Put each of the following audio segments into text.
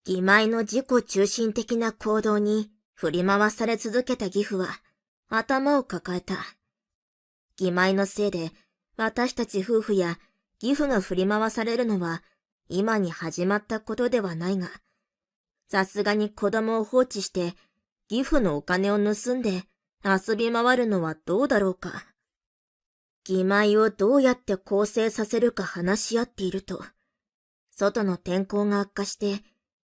義妹の自己中心的な行動に振り回され続けた義父は頭を抱えた。義妹のせいで私たち夫婦や義父が振り回されるのは今に始まったことではないが、さすがに子供を放置して義父のお金を盗んで遊び回るのはどうだろうか。義妹をどうやって更生させるか話し合っていると、外の天候が悪化して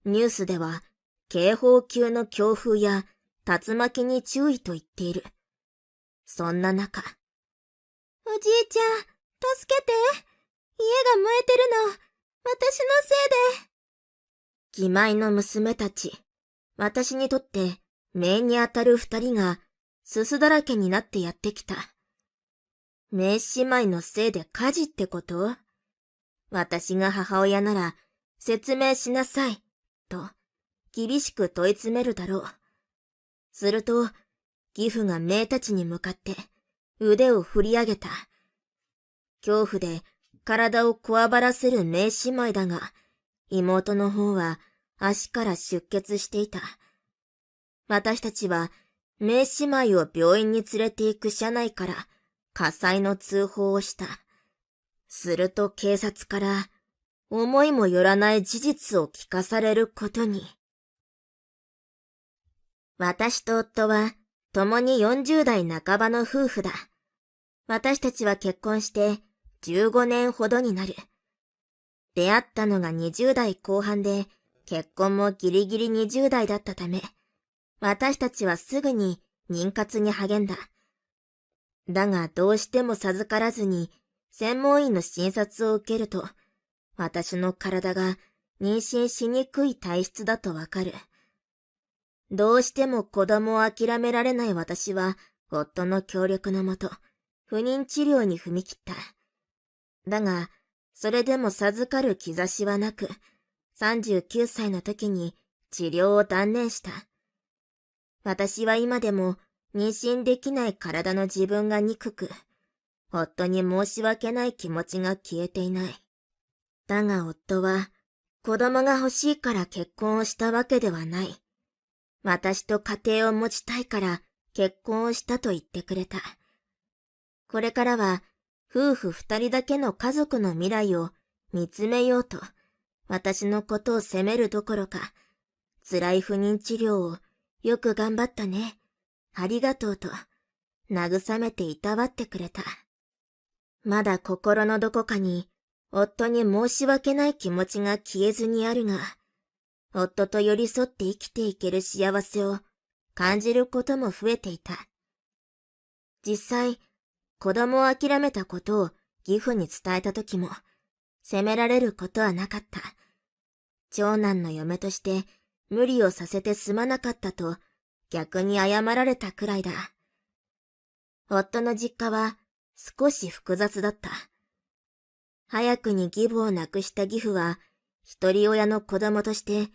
ニュースでは警報級の強風や竜巻に注意と言っている。そんな中、おじいちゃん、助けて。家が燃えてるの。私のせいで。義妹の娘たち、私にとって姪にあたる二人がすすだらけになってやってきた。姪姉妹のせいで火事ってこと？私が母親なら説明しなさい、と厳しく問い詰めるだろう。すると、義父が姪たちに向かって腕を振り上げた。恐怖で体をこわばらせる姪姉妹だが、妹の方は足から出血していた。私たちは姪姉妹を病院に連れて行く車内から火災の通報をした。すると警察から思いもよらない事実を聞かされることに。私と夫は共に40代半ばの夫婦だ。私たちは結婚して15年ほどになる。出会ったのが20代後半で、結婚もギリギリ20代だったため、私たちはすぐに妊活に励んだ。だがどうしても授からずに専門医の診察を受けると、私の体が妊娠しにくい体質だとわかる。どうしても子供を諦められない私は、夫の協力のもと、不妊治療に踏み切った。だが、それでも授かる兆しはなく、39歳の時に治療を断念した。私は今でも妊娠できない体の自分が憎く、夫に申し訳ない気持ちが消えていない。だが夫は、子供が欲しいから結婚をしたわけではない。私と家庭を持ちたいから結婚をしたと言ってくれた。これからは夫婦二人だけの家族の未来を見つめようと私のことを責めるどころか、辛い不妊治療をよく頑張ったね、ありがとうと慰めていたわってくれた。まだ心のどこかに夫に申し訳ない気持ちが消えずにあるが、夫と寄り添って生きていける幸せを感じることも増えていた。実際、子供を諦めたことを義父に伝えた時も、責められることはなかった。長男の嫁として無理をさせてすまなかったと逆に謝られたくらいだ。夫の実家は少し複雑だった。早くに義母を亡くした義父は、一人親の子供として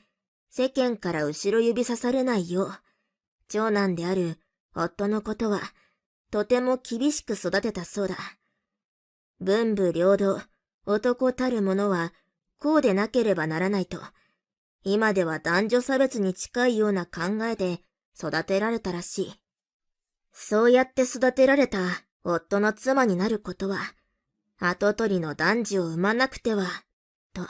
世間から後ろ指さされないよう、長男である夫のことはとても厳しく育てたそうだ。文武両道、男たる者はこうでなければならないと、今では男女差別に近いような考えで育てられたらしい。そうやって育てられた夫の妻になることは、跡取りの男児を産まなくては、と、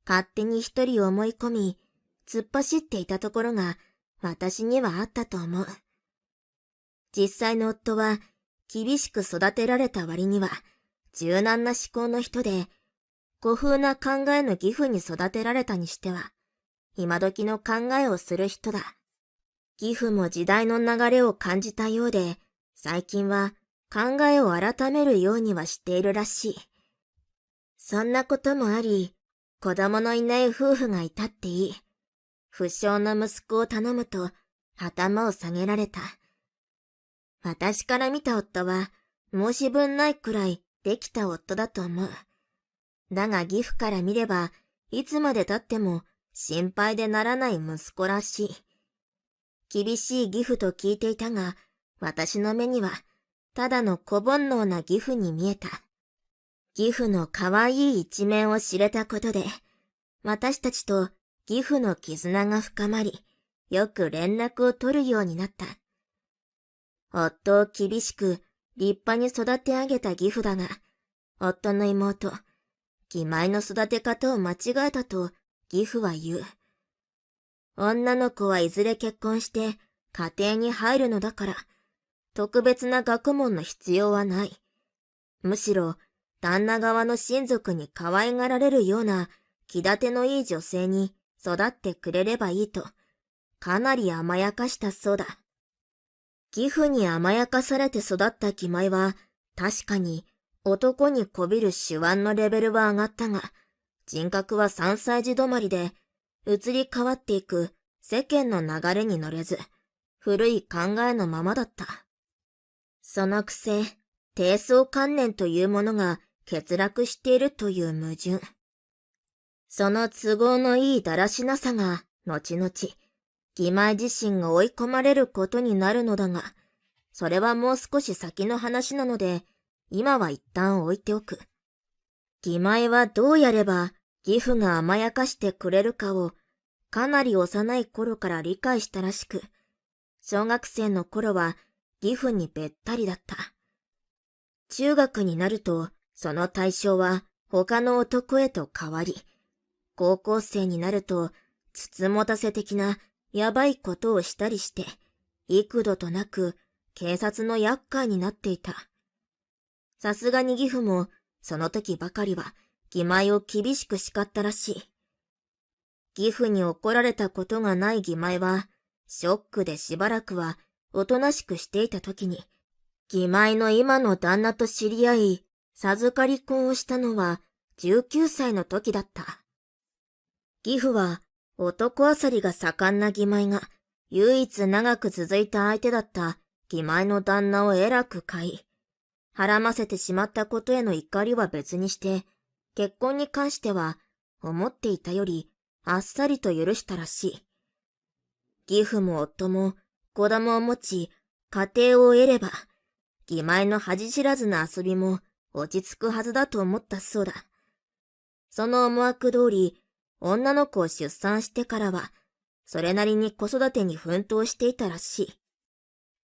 勝手に一人思い込み、突っ走っていたところが私にはあったと思う。実際の夫は厳しく育てられた割には柔軟な思考の人で、古風な考えの義父に育てられたにしては、今時の考えをする人だ。義父も時代の流れを感じたようで、最近は考えを改めるようにはしているらしい。そんなこともあり、子供のいない夫婦がいたっていい。不肖の息子を頼むと頭を下げられた。私から見た夫は申し分ないくらいできた夫だと思う。だが義父から見ればいつまで経っても心配でならない息子らしい。厳しい義父と聞いていたが、私の目にはただの小煩悩な義父に見えた。義父の可愛い一面を知れたことで、私たちと義父の絆が深まり、よく連絡を取るようになった。夫を厳しく立派に育て上げた義父だが、夫の妹、義妹の育て方を間違えたと義父は言う。女の子はいずれ結婚して家庭に入るのだから、特別な学問の必要はない。むしろ、旦那側の親族に可愛がられるような気立てのいい女性に育ってくれればいいと、かなり甘やかしたそうだ。義父に甘やかされて育った義妹は、確かに男にこびる手腕のレベルは上がったが、人格は3歳児止まりで、移り変わっていく世間の流れに乗れず、古い考えのままだった。そのくせ、低層観念というものが欠落しているという矛盾。その都合のいいだらしなさが、後々、義妹自身が追い込まれることになるのだが、それはもう少し先の話なので、今は一旦置いておく。義妹はどうやれば義父が甘やかしてくれるかを、かなり幼い頃から理解したらしく、小学生の頃は義父にべったりだった。中学になると、その対象は他の男へと変わり、高校生になると、つつもたせ的なやばいことをしたりして、幾度となく警察の厄介になっていた。さすがに義父も、その時ばかりは義妹を厳しく叱ったらしい。義父に怒られたことがない義妹は、ショックでしばらくはおとなしくしていた時に、義妹の今の旦那と知り合い、授かり婚をしたのは19歳の時だった。義父は男あさりが盛んな義妹が唯一長く続いた相手だった義妹の旦那をえらく買い、はらませてしまったことへの怒りは別にして、結婚に関しては思っていたよりあっさりと許したらしい。義父も夫も子供を持ち、家庭を得れば、義妹の恥知らずな遊びも落ち着くはずだと思ったそうだ。その思惑通り、女の子を出産してからは、それなりに子育てに奮闘していたらしい。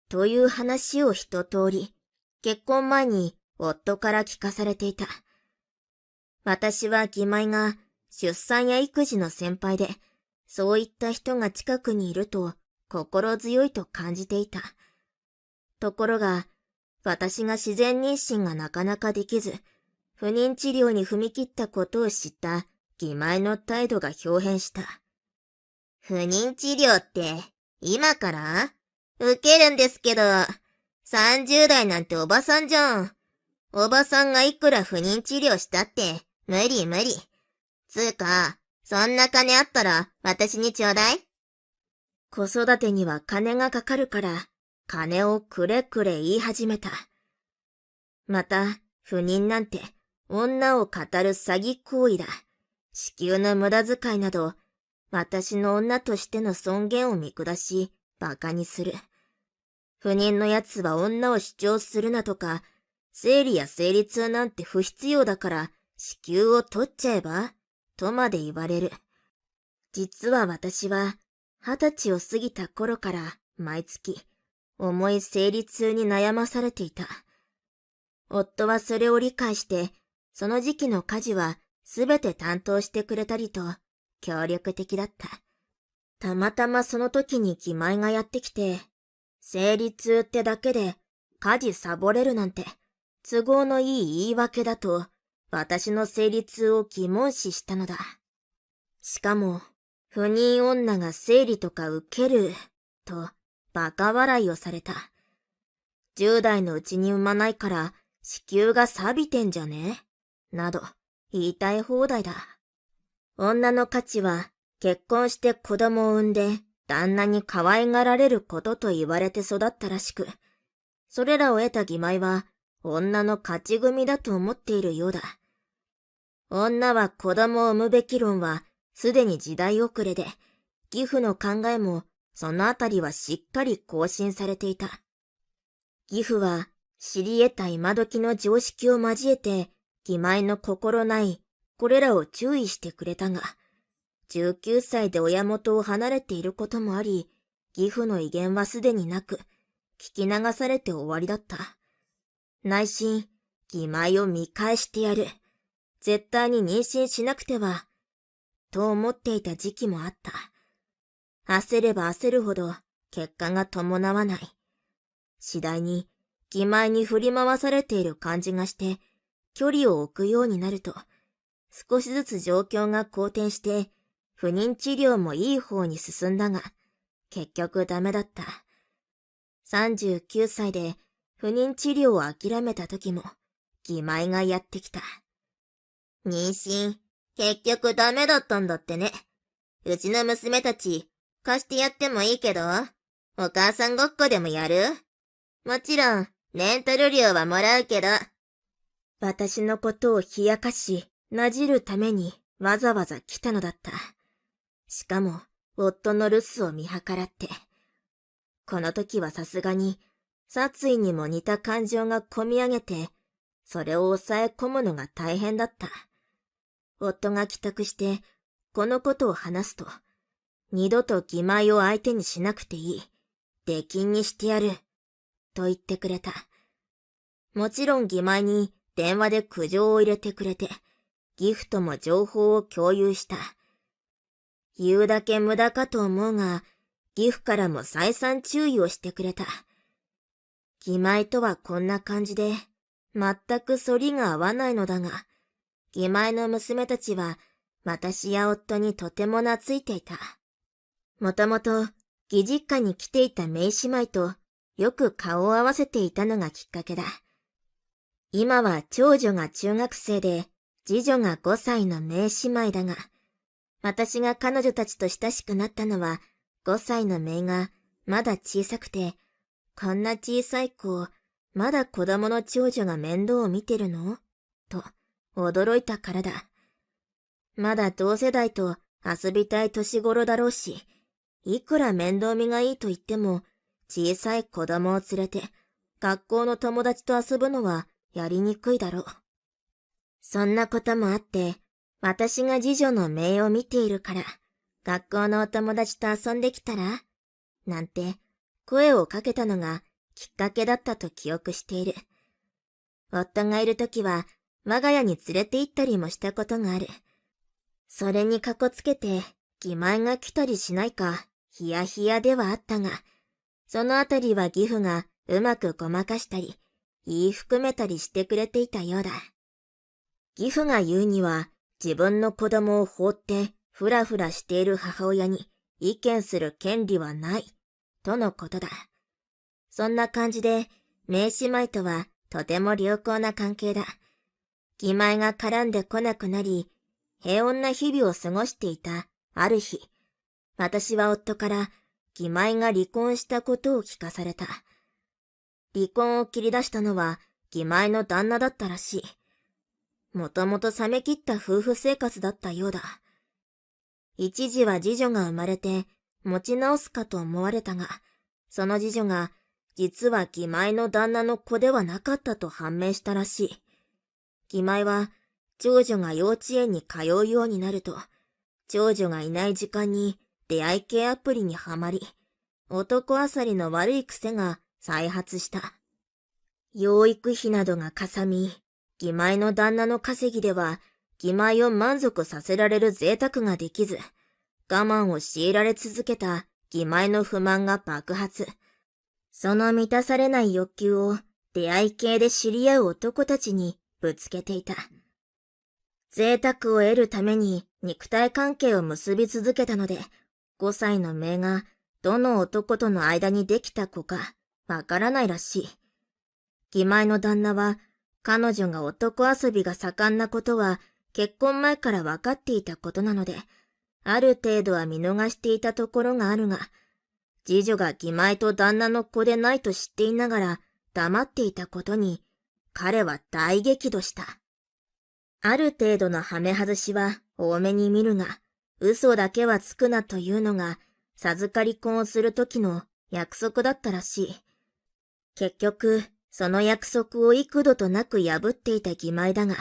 という話を一通り、結婚前に夫から聞かされていた。私は義妹が出産や育児の先輩で、そういった人が近くにいると心強いと感じていた。ところが、私が自然妊娠がなかなかできず、不妊治療に踏み切ったことを知った義妹の態度が表変した。不妊治療って、今から受けるんですけど、30代なんておばさんじゃん。おばさんがいくら不妊治療したって、無理無理。つうか、そんな金あったら私にちょうだい。子育てには金がかかるから、金をくれくれ言い始めた。また、不妊なんて女を語る詐欺行為だ。子宮の無駄遣いなど、私の女としての尊厳を見下し、馬鹿にする。不妊のやつは女を主張するなとか、生理や生理痛なんて不必要だから子宮を取っちゃえばとまで言われる。実は私は20歳を過ぎた頃から毎月重い生理痛に悩まされていた。夫はそれを理解してその時期の家事はすべて担当してくれたりと協力的だった。たまたまその時に義妹がやってきて、生理痛ってだけで家事サボれるなんて都合のいい言い訳だと私の生理痛を疑問視したのだ。しかも不妊女が生理とか受けるとバカ笑いをされた。10代のうちに産まないから子宮が錆びてんじゃねなど言いたい放題だ。女の価値は結婚して子供を産んで旦那に可愛がられることと言われて育ったらしく、それらを得た義妹は女の勝ち組だと思っているようだ。女は子供を産むべき論はすでに時代遅れで、義父の考えもそのあたりはしっかり更新されていた。義父は知り得た今時の常識を交えて、義妹の心ないこれらを注意してくれたが、19歳で親元を離れていることもあり、義父の威厳はすでになく、聞き流されて終わりだった。内心、義妹を見返してやる。絶対に妊娠しなくては、と思っていた時期もあった。焦れば焦るほど結果が伴わない。次第に、義妹に振り回されている感じがして、距離を置くようになると、少しずつ状況が好転して、不妊治療もいい方に進んだが、結局ダメだった。39歳で不妊治療を諦めた時も、義妹がやってきた。妊娠、結局ダメだったんだってね。うちの娘たち、貸してやってもいいけど、お母さんごっこでもやる？もちろん、レンタル料はもらうけど。私のことを冷やかし、なじるためにわざわざ来たのだった。しかも、夫の留守を見計らって。この時はさすがに、殺意にも似た感情がこみ上げて、それを抑え込むのが大変だった。夫が帰宅して、このことを話すと、二度と義妹を相手にしなくていい。出禁にしてやる。と言ってくれた。もちろん義妹に電話で苦情を入れてくれて、ギフとも情報を共有した。言うだけ無駄かと思うが、ギフからも再三注意をしてくれた。義妹とはこんな感じで、全く反りが合わないのだが、義妹の娘たちは私や夫にとても懐いていた。もともと義実家に来ていた名姉妹とよく顔を合わせていたのがきっかけだ。今は長女が中学生で、次女が5歳の名姉妹だが、私が彼女たちと親しくなったのは、5歳の名がまだ小さくて、こんな小さい子、まだ子供の長女が面倒を見てるの？と驚いたからだ。まだ同世代と遊びたい年頃だろうし、いくら面倒見がいいと言っても、小さい子供を連れて学校の友達と遊ぶのはやりにくいだろう。そんなこともあって、私が次女の姪を見ているから、学校のお友達と遊んできたらなんて声をかけたのがきっかけだったと記憶している。夫がいるときは我が家に連れて行ったりもしたことがある。それにかこつけて義妹が来たりしないかヒヤヒヤではあったが、そのあたりは義父がうまくごまかしたり、言い含めたりしてくれていたようだ。義父が言うには、自分の子供を放ってふらふらしている母親に意見する権利はない、とのことだ。そんな感じで、名姉妹とはとても良好な関係だ。義妹が絡んでこなくなり、平穏な日々を過ごしていたある日、私は夫から義妹が離婚したことを聞かされた。離婚を切り出したのは義妹の旦那だったらしい。もともと冷め切った夫婦生活だったようだ。一時は次女が生まれて持ち直すかと思われたが、その次女が実は義妹の旦那の子ではなかったと判明したらしい。義妹は長女が幼稚園に通うようになると、長女がいない時間に出会い系アプリにはまり、男あさりの悪い癖が再発した。養育費などがかさみ、義妹の旦那の稼ぎでは、義妹を満足させられる贅沢ができず、我慢を強いられ続けた義妹の不満が爆発。その満たされない欲求を出会い系で知り合う男たちにぶつけていた。贅沢を得るために肉体関係を結び続けたので、5歳の姪がどの男との間にできた子かわからないらしい。義妹の旦那は彼女が男遊びが盛んなことは結婚前から分かっていたことなので、ある程度は見逃していたところがあるが、次女が義妹と旦那の子でないと知っていながら黙っていたことに、彼は大激怒した。ある程度のハメ外しは多めに見るが、嘘だけはつくなというのが、授かり婚をする時の約束だったらしい。結局、その約束を幾度となく破っていた義妹だが、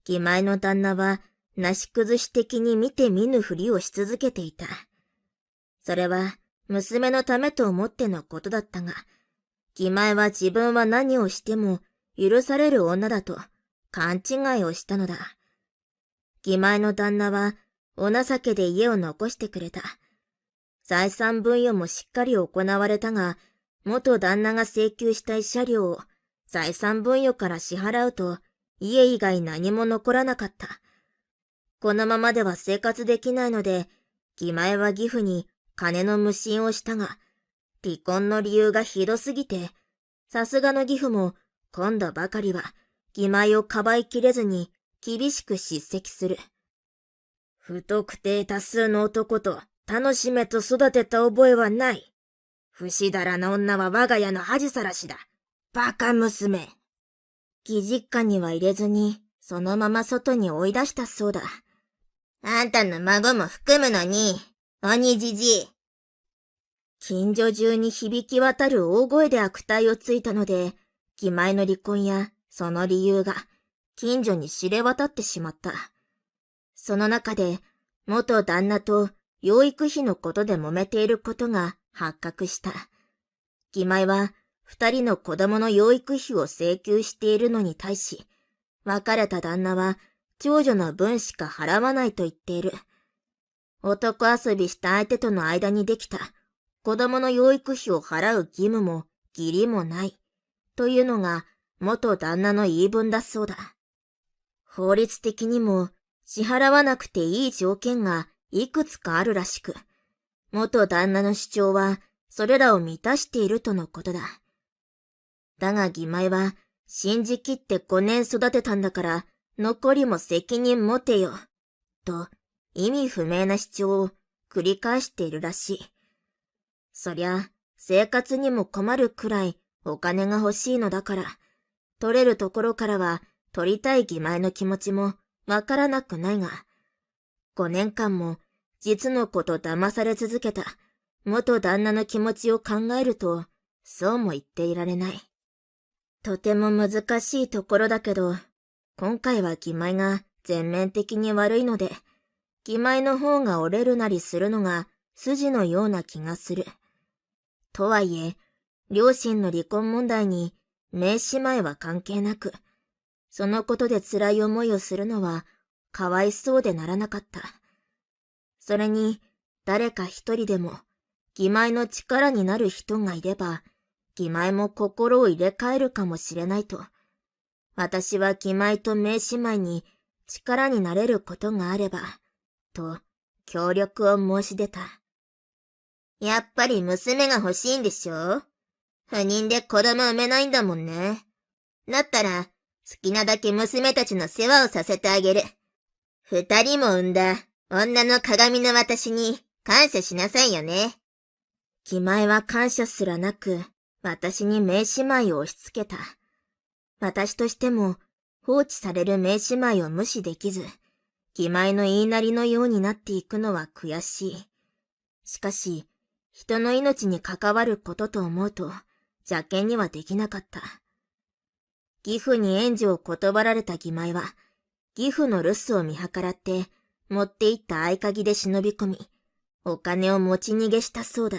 義妹の旦那はなし崩し的に見て見ぬふりをし続けていた。それは娘のためと思ってのことだったが、義前は自分は何をしても許される女だと勘違いをしたのだ。義前の旦那はお情けで家を残してくれた。財産分与もしっかり行われたが、元旦那が請求した慰謝料を財産分与から支払うと、家以外何も残らなかった。このままでは生活できないので、義前は義父に金の無心をしたが、離婚の理由がひどすぎて、さすがの義父も今度ばかりは義前をかばいきれずに厳しく叱責する。不特定多数の男と楽しめと育てた覚えはない。不死だらな女は我が家の恥さらしだ。バカ娘。義実家には入れずに、そのまま外に追い出したそうだ。あんたの孫も含むのに、鬼じじい。近所中に響き渡る大声で悪態をついたので、義前の離婚やその理由が近所に知れ渡ってしまった。その中で、元旦那と養育費のことで揉めていることが発覚した。義前は二人の子供の養育費を請求しているのに対し、別れた旦那は長女の分しか払わないと言っている。男遊びした相手との間にできた子供の養育費を払う義務も義理もない、というのが元旦那の言い分だそうだ。法律的にも支払わなくていい条件がいくつかあるらしく、元旦那の主張はそれらを満たしているとのことだ。だが義前は信じきって5年育てたんだから残りも責任持てよ、と意味不明な主張を繰り返しているらしい。そりゃ生活にも困るくらいお金が欲しいのだから、取れるところからは取りたい義前の気持ちもわからなくないが、5年間も実の子と騙され続けた元旦那の気持ちを考えると、そうも言っていられない。とても難しいところだけど、今回は義前が全面的に悪いので、義前の方が折れるなりするのが筋のような気がする。とはいえ、両親の離婚問題に名姉妹は関係なく、そのことで辛い思いをするのはかわいそうでならなかった。それに、誰か一人でも義前の力になる人がいれば、義前も心を入れ替えるかもしれないと、私は義前と名姉妹に力になれることがあれば、と協力を申し出た。やっぱり娘が欲しいんでしょ？不妊で子供産めないんだもんね。だったら、好きなだけ娘たちの世話をさせてあげる。2人も産んだ女の鏡の私に感謝しなさいよね。義前は感謝すらなく、私に名姉妹を押し付けた。私としても放置される名姉妹を無視できず、義前の言いなりのようになっていくのは悔しい。しかし、人の命に関わることと思うと、邪険にはできなかった。義父に援助を断られた義前は、義父の留守を見計らって、持って行った合鍵で忍び込み、お金を持ち逃げしたそうだ。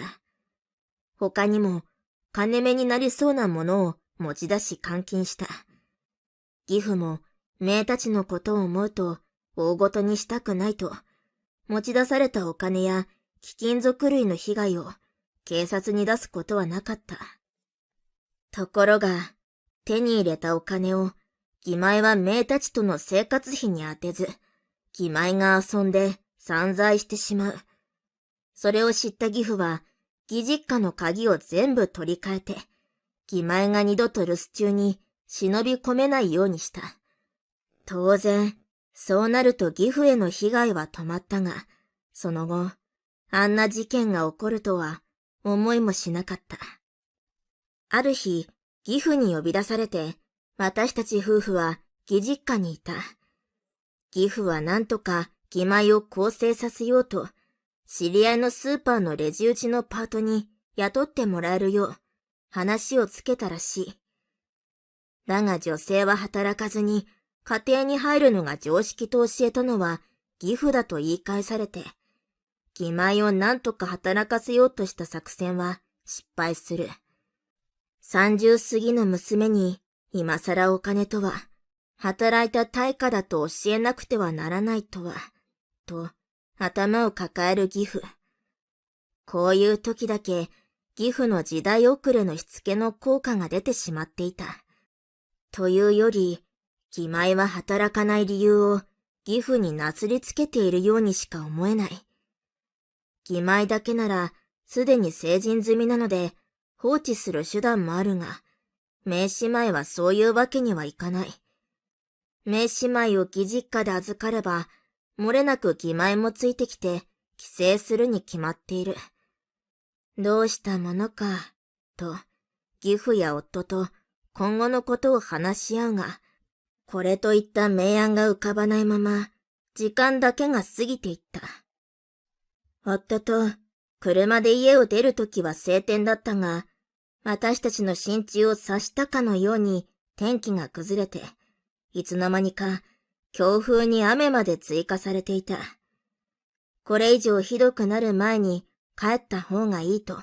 他にも、金目になりそうなものを持ち出し監禁した。義父も、姪たちのことを思うと、大ごとにしたくないと、持ち出されたお金や貴金属類の被害を警察に出すことはなかった。ところが、手に入れたお金を、義前は姪たちとの生活費に充てず、義前が遊んで散財してしまう。それを知った義父は、義実家の鍵を全部取り替えて、義前が二度と留守中に忍び込めないようにした。当然、そうなると義父への被害は止まったが、その後、あんな事件が起こるとは思いもしなかった。ある日、義父に呼び出されて、私たち夫婦は義実家にいた。義父は何とか義前を更生させようと、知り合いのスーパーのレジ打ちのパートに雇ってもらえるよう話をつけたらしい。だが女性は働かずに家庭に入るのが常識と教えたのは義父だと言い返されて、義妹を何とか働かせようとした作戦は失敗する。30過ぎの娘に今更お金とは、働いた対価だと教えなくてはならないとは、と頭を抱える義父。こういう時だけ義父の時代遅れのしつけの効果が出てしまっていた。というより、義妹は働かない理由を義父になすりつけているようにしか思えない。義妹だけならすでに成人済みなので放置する手段もあるが、名姉妹はそういうわけにはいかない。名姉妹を義実家で預かれば、漏れなく義妹もついてきて帰省するに決まっている。どうしたものか、と、義父や夫と今後のことを話し合うが、これといった明暗が浮かばないまま、時間だけが過ぎていった。夫と車で家を出るときは晴天だったが、私たちの心中を察したかのように天気が崩れて、いつの間にか強風に雨まで追加されていた。これ以上ひどくなる前に帰った方がいいと、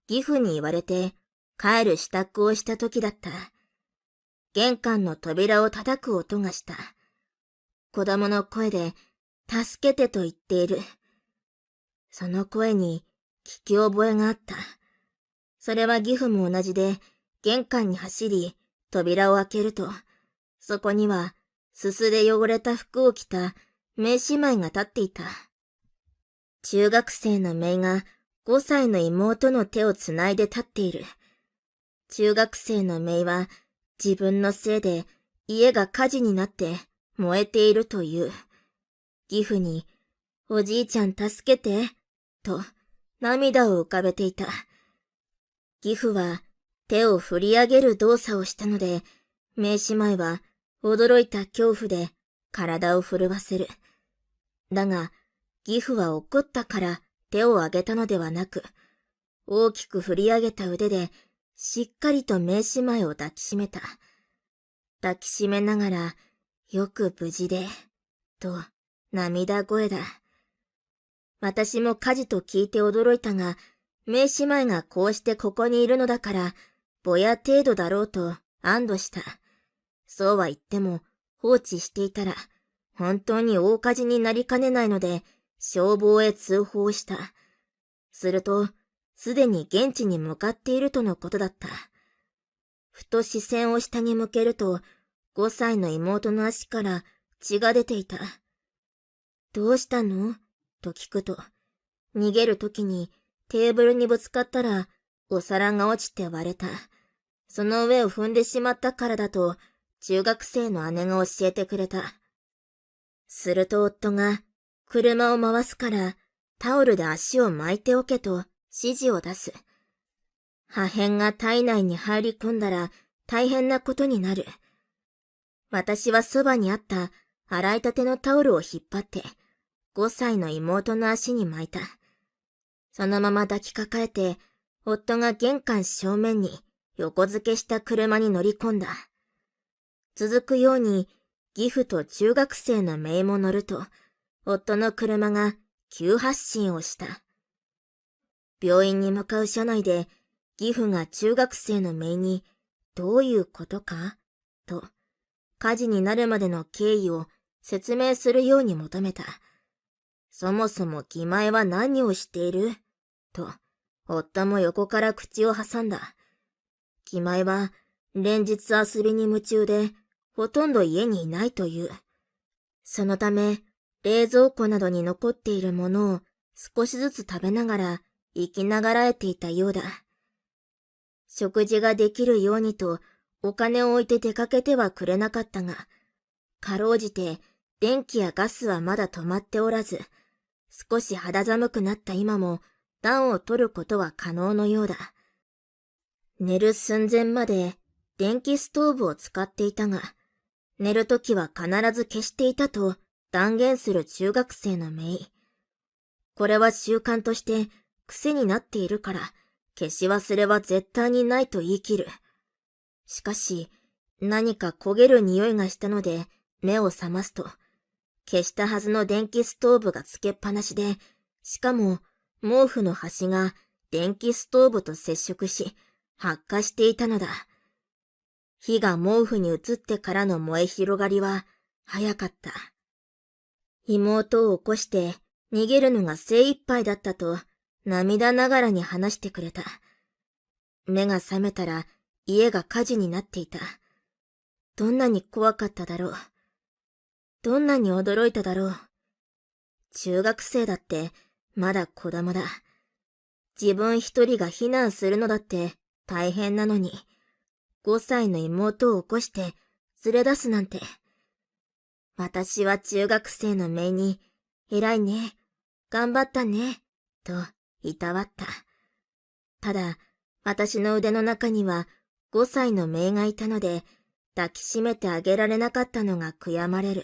義父に言われて帰る支度をしたときだった。玄関の扉を叩く音がした。子供の声で、助けてと言っている。その声に聞き覚えがあった。それは義父も同じで、玄関に走り、扉を開けると、そこには、すすで汚れた服を着た名姉妹が立っていた。中学生の姪が5歳の妹の手をつないで立っている。中学生の姪は、自分のせいで家が火事になって燃えているという。義父に、おじいちゃん助けて、と涙を浮かべていた。義父は手を振り上げる動作をしたので、名姉妹は驚いた恐怖で体を震わせる。だが、義父は怒ったから手を上げたのではなく、大きく振り上げた腕でしっかりと名姉妹を抱きしめた。抱きしめながら、よく無事で、と涙声だ。私も火事と聞いて驚いたが、名姉妹がこうしてここにいるのだから、ぼや程度だろうと安堵した。そうは言っても、放置していたら、本当に大火事になりかねないので、消防へ通報した。すると、すでに現地に向かっているとのことだった。ふと視線を下に向けると、5歳の妹の足から血が出ていた。どうしたの？と聞くと、逃げるときにテーブルにぶつかったら、お皿が落ちて割れた。その上を踏んでしまったからだと、中学生の姉が教えてくれた。すると夫が、車を回すから、タオルで足を巻いておけと指示を出す。破片が体内に入り込んだら大変なことになる。私はそばにあった洗いたてのタオルを引っ張って、5歳の妹の足に巻いた。そのまま抱きかかえて、夫が玄関正面に横付けした車に乗り込んだ。続くように、義父と中学生の姪も乗ると、夫の車が急発進をした。病院に向かう車内で、義父が中学生の姪に、どういうことかと、火事になるまでの経緯を説明するように求めた。そもそも義妹は何をしていると、夫も横から口を挟んだ。義妹は連日遊びに夢中で、ほとんど家にいないという。そのため、冷蔵庫などに残っているものを少しずつ食べながら生きながらえていたようだ。食事ができるようにとお金を置いて出かけてはくれなかったが、かろうじて電気やガスはまだ止まっておらず、少し肌寒くなった今も暖を取ることは可能のようだ。寝る寸前まで電気ストーブを使っていたが、寝るときは必ず消していたと断言する中学生の姪。これは習慣として癖になっているから、消し忘れは絶対にないと言い切る。しかし、何か焦げる匂いがしたので目を覚ますと、消したはずの電気ストーブがつけっぱなしで、しかも毛布の端が電気ストーブと接触し、発火していたのだ。火が毛布に移ってからの燃え広がりは早かった。妹を起こして逃げるのが精一杯だったと涙ながらに話してくれた。目が覚めたら家が火事になっていた。どんなに怖かっただろう。どんなに驚いただろう。中学生だってまだ子供だ。自分一人が避難するのだって大変なのに、5歳の妹を起こして連れ出すなんて。私は中学生の姪に、偉いね、頑張ったね、といたわった。ただ、私の腕の中には5歳の姪がいたので、抱きしめてあげられなかったのが悔やまれる。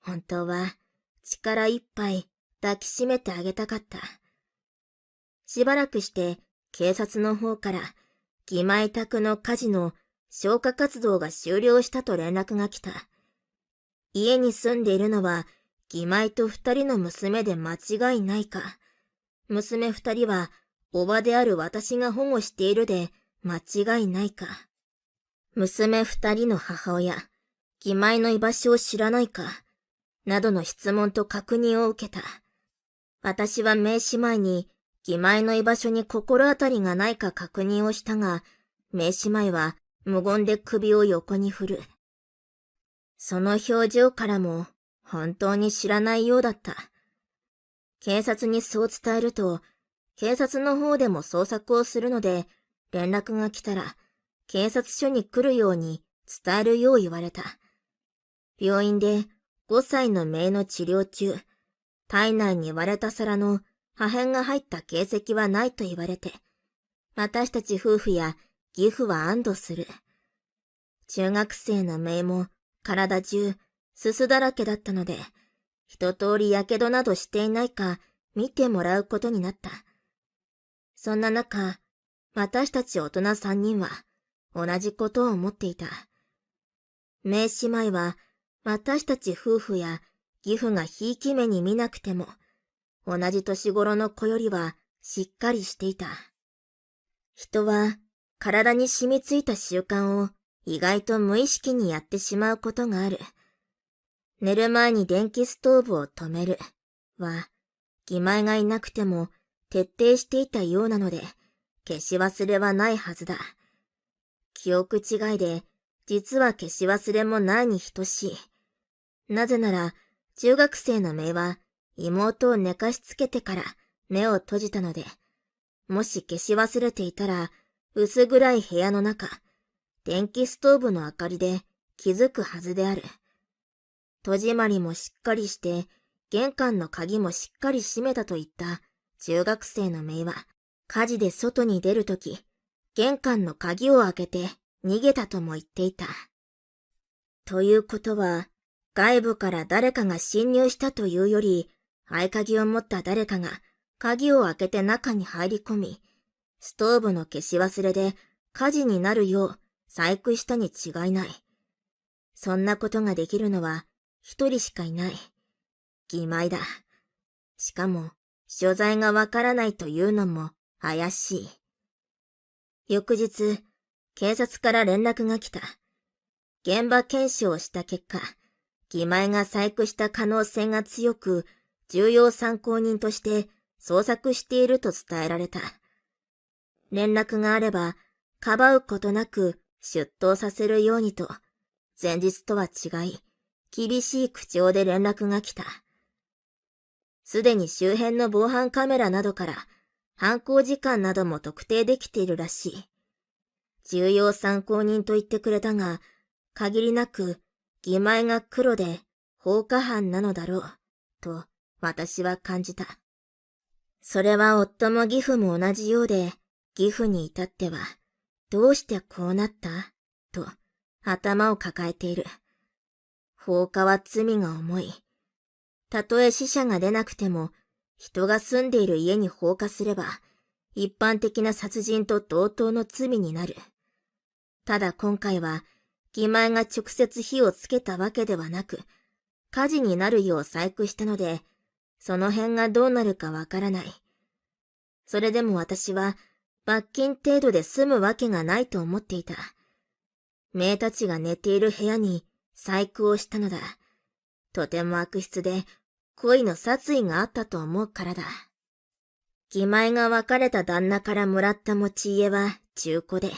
本当は力いっぱい抱きしめてあげたかった。しばらくして警察の方から義妹宅の火事の消火活動が終了したと連絡が来た。家に住んでいるのは義妹と2人の娘で間違いないか。娘2人は叔母である私が保護しているで間違いないか。娘2人の母親、義妹の居場所を知らないか、などの質問と確認を受けた。私は名姉妹に義妹の居場所に心当たりがないか確認をしたが、名姉妹は無言で首を横に振る。その表情からも本当に知らないようだった。警察にそう伝えると、警察の方でも捜索をするので、連絡が来たら警察署に来るように伝えるよう言われた。病院で5歳の姪の治療中、体内に割れた皿の破片が入った形跡はないと言われて、私たち夫婦や義父は安堵する。中学生の姪も体中すすだらけだったので、一通り火傷などしていないか見てもらうことになった。そんな中、私たち大人3人は同じことを思っていた。姪姉妹は私たち夫婦や義父がひいき目に見なくても、同じ年頃の子よりはしっかりしていた。人は体に染みついた習慣を意外と無意識にやってしまうことがある。寝る前に電気ストーブを止めるは、義妹がいなくても徹底していたようなので、消し忘れはないはずだ。記憶違いで、実は消し忘れもないに等しい。なぜなら、中学生の姪は妹を寝かしつけてから目を閉じたので、もし消し忘れていたら、薄暗い部屋の中、電気ストーブの明かりで気づくはずである。戸締まりもしっかりして、玄関の鍵もしっかり閉めたといった中学生の姪は、火事で外に出るとき、玄関の鍵を開けて逃げたとも言っていた。ということは、外部から誰かが侵入したというより、合鍵を持った誰かが鍵を開けて中に入り込み、ストーブの消し忘れで火事になるよう細工したに違いない。そんなことができるのは一人しかいない。義妹だ。しかも、所在がわからないというのも怪しい。翌日、警察から連絡が来た。現場検証をした結果、義妹が細工した可能性が強く、重要参考人として捜索していると伝えられた。連絡があれば、かばうことなく出頭させるようにと、前日とは違い、厳しい口調で連絡が来た。すでに周辺の防犯カメラなどから、犯行時間なども特定できているらしい。重要参考人と言ってくれたが、限りなく、義妹が黒で放火犯なのだろう、と私は感じた。それは夫も義父も同じようで、義父に至っては、どうしてこうなったと頭を抱えている。放火は罪が重い。たとえ死者が出なくても、人が住んでいる家に放火すれば、一般的な殺人と同等の罪になる。ただ今回は、義妹が直接火をつけたわけではなく、火事になるよう細工したので、その辺がどうなるかわからない。それでも私は罰金程度で済むわけがないと思っていた。姪たちが寝ている部屋に細工をしたのだ。とても悪質で恋の殺意があったと思うからだ。義妹が別れた旦那からもらった持ち家は中古で、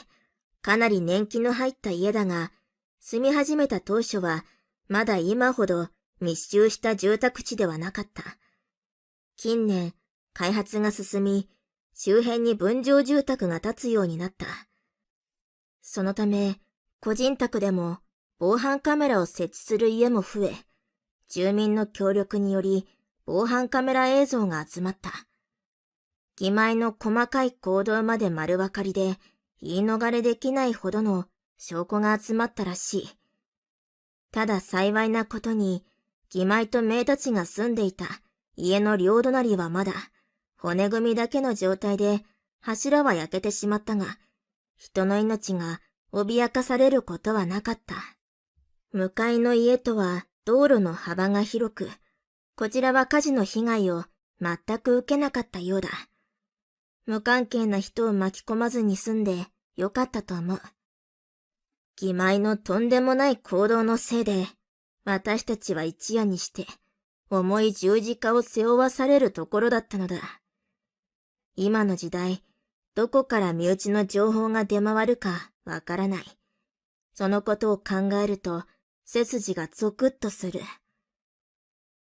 かなり年季の入った家だが、住み始めた当初はまだ今ほど密集した住宅地ではなかった。近年、開発が進み、周辺に分譲住宅が建つようになった。そのため、個人宅でも防犯カメラを設置する家も増え、住民の協力により防犯カメラ映像が集まった。義妹の細かい行動まで丸分かりで言い逃れできないほどの証拠が集まったらしい。ただ幸いなことに、義妹と姪たちが住んでいた家の両隣はまだ骨組みだけの状態で柱は焼けてしまったが、人の命が脅かされることはなかった。向かいの家とは道路の幅が広く、こちらは火事の被害を全く受けなかったようだ。無関係な人を巻き込まずに済んでよかったと思う。義妹のとんでもない行動のせいで、私たちは一夜にして重い十字架を背負わされるところだったのだ。今の時代、どこから身内の情報が出回るかわからない。そのことを考えると背筋がゾクッとする。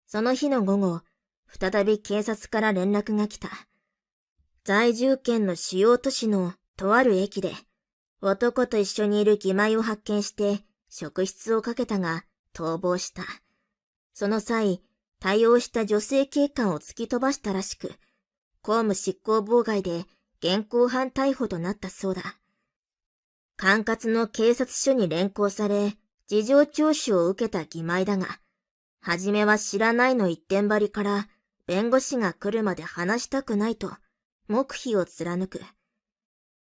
その日の午後、再び警察から連絡が来た。在住県の主要都市のとある駅で、男と一緒にいる義妹を発見して職質をかけたが逃亡した。その際、対応した女性警官を突き飛ばしたらしく、公務執行妨害で現行犯逮捕となったそうだ。管轄の警察署に連行され、事情聴取を受けた義妹だが、はじめは知らないの一点張りから弁護士が来るまで話したくないと黙秘を貫く。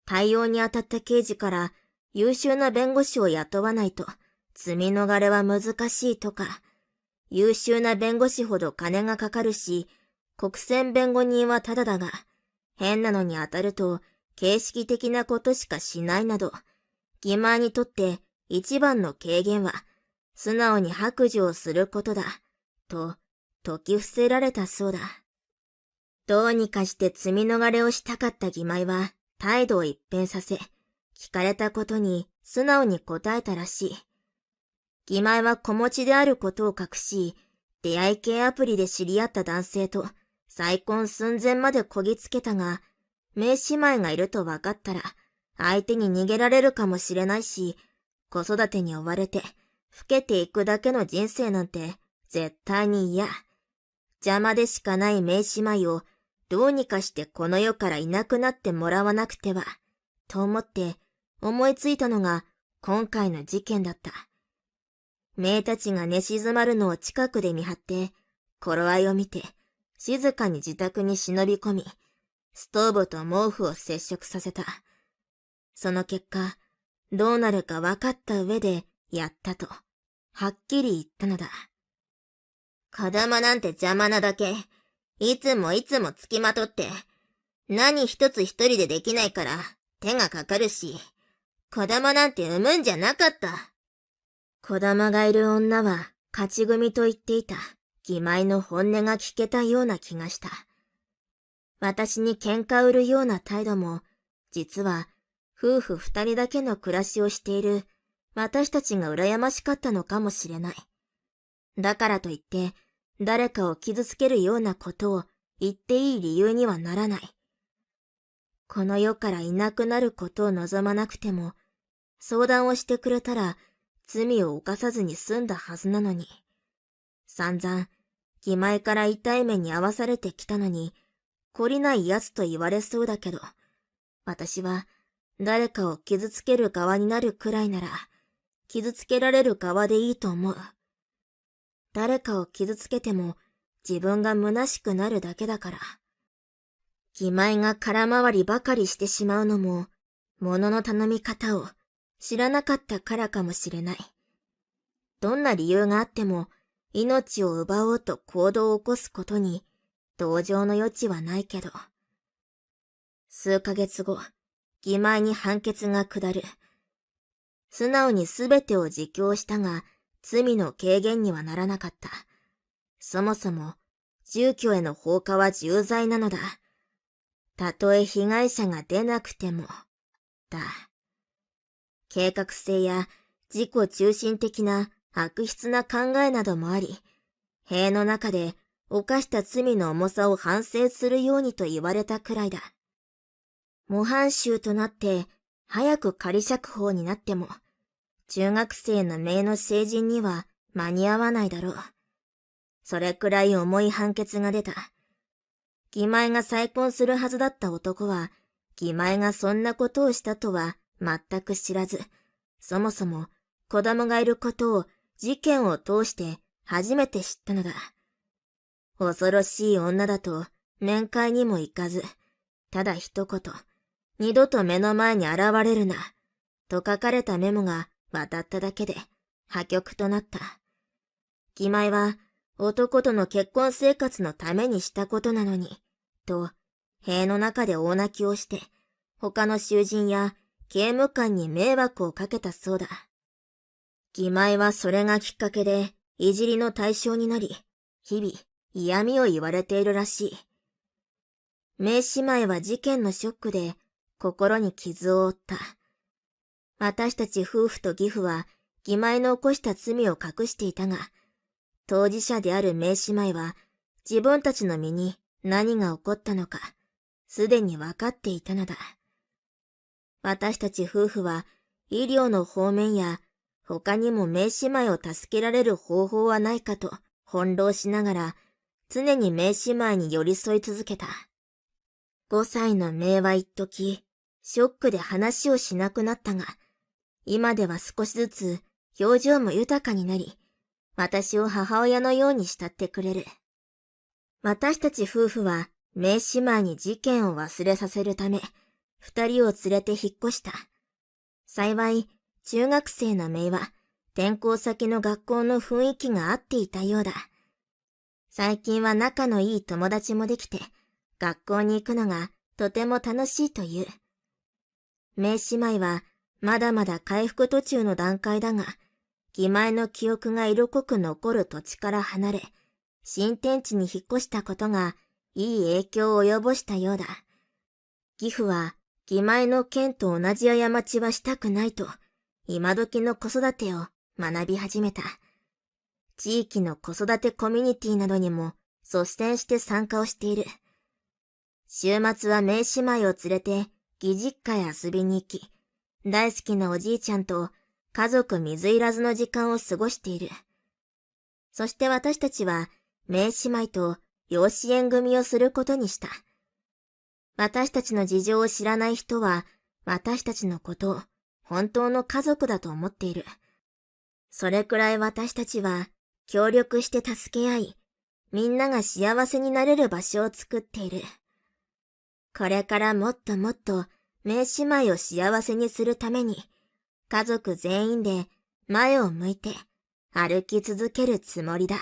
対応に当たった刑事から優秀な弁護士を雇わないと罪逃れは難しいとか、優秀な弁護士ほど金がかかるし、国選弁護人はタダだが、変なのに当たると形式的なことしかしないなど、義妹にとって一番の軽減は素直に白状することだ、と説き伏せられたそうだ。どうにかして罪逃れをしたかった義妹は態度を一変させ、聞かれたことに素直に答えたらしい。義妹は子持ちであることを隠し、出会い系アプリで知り合った男性と再婚寸前までこぎつけたが、姪姉妹がいると分かったら相手に逃げられるかもしれないし、子育てに追われて老けていくだけの人生なんて絶対に嫌。邪魔でしかない姪姉妹をどうにかしてこの世からいなくなってもらわなくては、と思って思いついたのが今回の事件だった。姪たちが寝静まるのを近くで見張って、頃合いを見て静かに自宅に忍び込み、ストーブと毛布を接触させた。その結果、どうなるか分かった上でやったと、はっきり言ったのだ。子供なんて邪魔なだけ。いつもつきまとって、何一つ一人でできないから手がかかるし、子供なんて産むんじゃなかった。子供がいる女は勝ち組と言っていた義妹の本音が聞けたような気がした。私に喧嘩売るような態度も、実は夫婦二人だけの暮らしをしている私たちが羨ましかったのかもしれない。だからといって、誰かを傷つけるようなことを言っていい理由にはならない。この世からいなくなることを望まなくても、相談をしてくれたら罪を犯さずに済んだはずなのに。散々、義妹から痛い目に遭わされてきたのに、懲りない奴と言われそうだけど、私は誰かを傷つける側になるくらいなら、傷つけられる側でいいと思う。誰かを傷つけても自分が虚しくなるだけだから。義妹が空回りばかりしてしまうのも、物の頼み方を知らなかったからかもしれない。どんな理由があっても、命を奪おうと行動を起こすことに同情の余地はないけど。数ヶ月後、義妹に判決が下る。素直にすべてを自供したが、罪の軽減にはならなかった。そもそも、住居への放火は重罪なのだ。たとえ被害者が出なくても、だ。計画性や自己中心的な悪質な考えなどもあり、塀の中で犯した罪の重さを反省するようにと言われたくらいだ。模範囚となって早く仮釈放になっても、中学生の姪の成人には間に合わないだろう。それくらい重い判決が出た。義妹が再婚するはずだった男は、義妹がそんなことをしたとは全く知らず、そもそも子供がいることを事件を通して初めて知ったのだ。恐ろしい女だと面会にも行かず、ただ一言、二度と目の前に現れるな、と書かれたメモが渡っただけで破局となった。義妹は男との結婚生活のためにしたことなのに、と塀の中で大泣きをして、他の囚人や刑務官に迷惑をかけたそうだ。義妹はそれがきっかけでいじりの対象になり、日々嫌味を言われているらしい。姪姉妹は事件のショックで心に傷を負った。私たち夫婦と義父は義妹の起こした罪を隠していたが、当事者である姪姉妹は自分たちの身に何が起こったのか、すでに分かっていたのだ。私たち夫婦は医療の方面や他にも姪姉妹を助けられる方法はないかと翻弄しながら常に姪姉妹に寄り添い続けた。5歳の姪は一時、ショックで話をしなくなったが、今では少しずつ表情も豊かになり、私を母親のように慕ってくれる。私たち夫婦は姪姉妹に事件を忘れさせるため、2人を連れて引っ越した。幸い、中学生の姪は転校先の学校の雰囲気が合っていたようだ。最近は仲のいい友達もできて、学校に行くのがとても楽しいという。姪姉妹はまだまだ回復途中の段階だが、義妹の記憶が色濃く残る土地から離れ、新天地に引っ越したことがいい影響を及ぼしたようだ。義父は義妹の件と同じ過ちはしたくないと、今時の子育てを学び始めた。地域の子育てコミュニティなどにも率先して参加をしている。週末は姪姉妹を連れて義実家へ遊びに行き、大好きなおじいちゃんと家族水入らずの時間を過ごしている。そして私たちは姪姉妹と養子縁組をすることにした。私たちの事情を知らない人は私たちのことを本当の家族だと思っている。それくらい私たちは協力して助け合い、みんなが幸せになれる場所を作っている。これからもっともっと姪姉妹を幸せにするために、家族全員で前を向いて歩き続けるつもりだ。